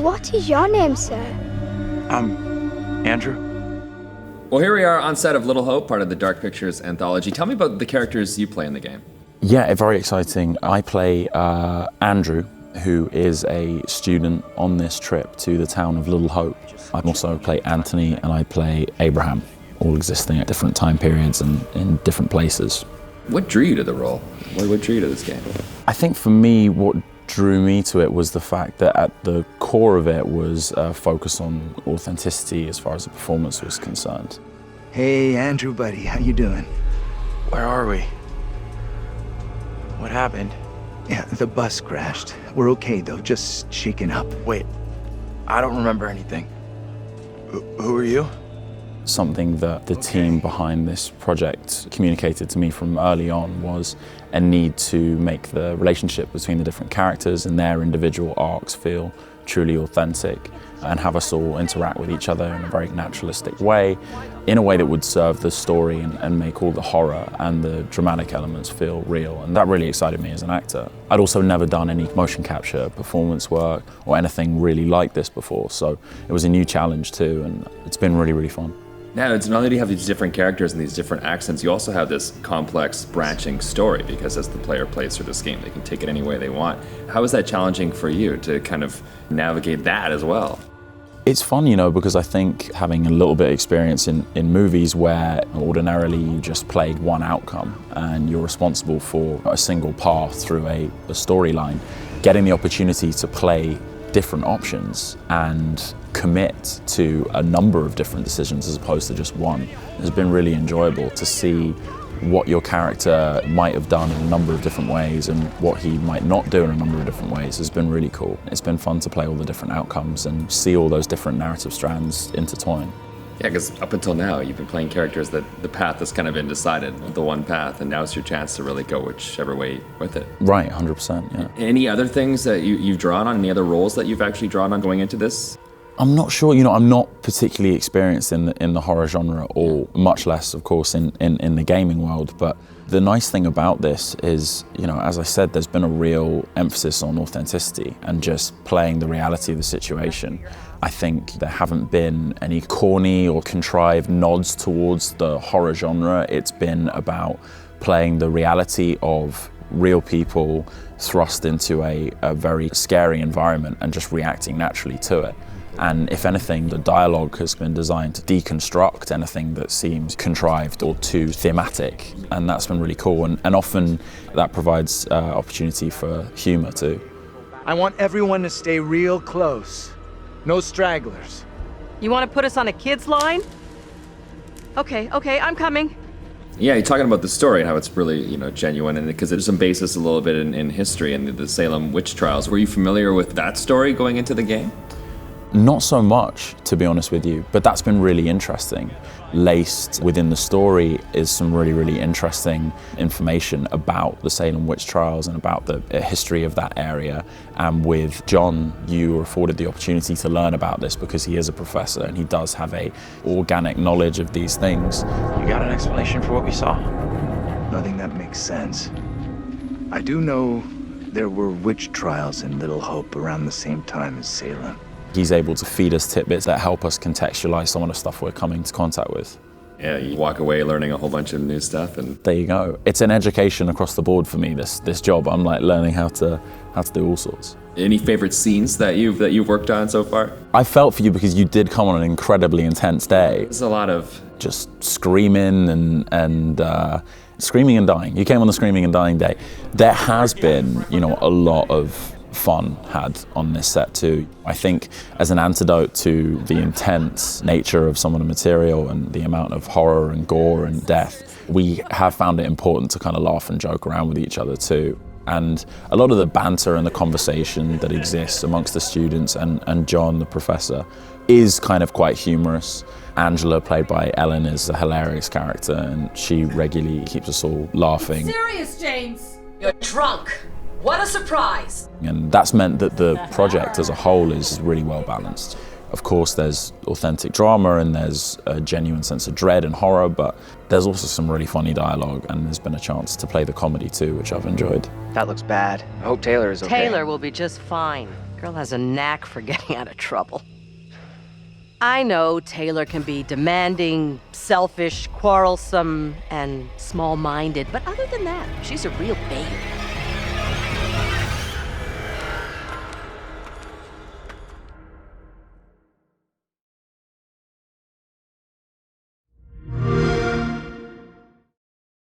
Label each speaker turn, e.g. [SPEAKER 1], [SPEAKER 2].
[SPEAKER 1] what is your name, sir?
[SPEAKER 2] Andrew.
[SPEAKER 3] Well, here we are on set of Little Hope, part of the Dark Pictures anthology. Tell me about the characters you play in the game.
[SPEAKER 2] Yeah, very exciting. I play Andrew, who is a student on this trip to the town of Little Hope. I also play Anthony and I play Abraham, all existing at different time periods and in different places.
[SPEAKER 3] What drew you to the role? What drew you to this game?
[SPEAKER 2] I think for me, what drew me to it was the fact that at the core of it was a focus on authenticity as far as the performance was concerned.
[SPEAKER 4] Hey, Andrew, buddy, how you doing?
[SPEAKER 5] Where are we? What happened?
[SPEAKER 4] Yeah, the bus crashed. We're okay, though, just shaken up.
[SPEAKER 5] Wait, I don't remember anything. Who are you?
[SPEAKER 2] Something that the team behind this project communicated to me from early on was a need to make the relationship between the different characters and their individual arcs feel truly authentic and have us all interact with each other in a very naturalistic way, in a way that would serve the story and make all the horror and the dramatic elements feel real. And that really excited me as an actor. I'd also never done any motion capture performance work or anything really like this before, so it was a new challenge too, and it's been really, really fun.
[SPEAKER 3] Now, it's not only do you have these different characters and these different accents, you also have this complex branching story, because as the player plays through this game, they can take it any way they want. How is that challenging for you to kind of navigate that as well?
[SPEAKER 2] It's fun, you know, because I think having a little bit of experience in movies where ordinarily you just played one outcome and you're responsible for a single path through a storyline, getting the opportunity to play different options and commit to a number of different decisions as opposed to just one has been really enjoyable. To see what your character might have done in a number of different ways and what he might not do in a number of different ways has been really cool. It's been fun to play all the different outcomes and see all those different narrative strands intertwine.
[SPEAKER 3] Yeah, because up until now, you've been playing characters that the path has kind of been decided, the one path, and now it's your chance to really go whichever way with it.
[SPEAKER 2] Right, 100%, yeah.
[SPEAKER 3] Any other things that you've drawn on, any other roles that you've actually drawn on going into this?
[SPEAKER 2] I'm not sure, you know, I'm not particularly experienced in the horror genre, or much less, of course, in the gaming world, but the nice thing about this is, you know, as I said, there's been a real emphasis on authenticity and just playing the reality of the situation. I think there haven't been any corny or contrived nods towards the horror genre. It's been about playing the reality of real people thrust into a very scary environment and just reacting naturally to it. And if anything, the dialogue has been designed to deconstruct anything that seems contrived or too thematic, and that's been really cool. And often that provides opportunity for humor too.
[SPEAKER 4] I want everyone to stay real close. No stragglers.
[SPEAKER 6] You want to put us on a kid's line? Okay, I'm coming.
[SPEAKER 3] Yeah, you're talking about the story and how it's really, you know, genuine, and because there's some basis a little bit in history and the Salem witch trials. Were you familiar with that story going into the game?
[SPEAKER 2] Not so much, to be honest with you, but that's been really interesting. Laced within the story is some really, really interesting information about the Salem witch trials and about the history of that area. And with John, you were afforded the opportunity to learn about this because he is a professor and he does have a organic knowledge of these things.
[SPEAKER 5] You got an explanation for what we saw?
[SPEAKER 4] Nothing that makes sense. I do know there were witch trials in Little Hope around the same time as Salem.
[SPEAKER 2] He's able to feed us tidbits that help us contextualize some of the stuff we're coming into contact with.
[SPEAKER 3] Yeah, you walk away learning a whole bunch of new stuff, and
[SPEAKER 2] there you go. It's an education across the board for me, this job. I'm like learning how to do all sorts.
[SPEAKER 3] Any favorite scenes that you've worked on so far?
[SPEAKER 2] I felt for you because you did come on an incredibly intense day.
[SPEAKER 3] There's a lot of
[SPEAKER 2] just screaming and screaming and dying. You came on the screaming and dying day. There has been, you know, a lot of fun had on this set too. I think as an antidote to the intense nature of some of the material and the amount of horror and gore and death, we have found it important to kind of laugh and joke around with each other too. And a lot of the banter and the conversation that exists amongst the students and John, the professor, is kind of quite humorous. Angela, played by Ellen, is a hilarious character and she regularly keeps us all laughing.
[SPEAKER 7] Serious, James? You're drunk. What a surprise!
[SPEAKER 2] And that's meant that the project as a whole is really well balanced. Of course, there's authentic drama and there's a genuine sense of dread and horror, but there's also some really funny dialogue, and there's been a chance to play the comedy too, which I've enjoyed.
[SPEAKER 5] That looks bad. I hope Taylor is okay.
[SPEAKER 6] Taylor will be just fine. Girl has a knack for getting out of trouble. I know Taylor can be demanding, selfish, quarrelsome, and small-minded, but other than that, she's a real babe.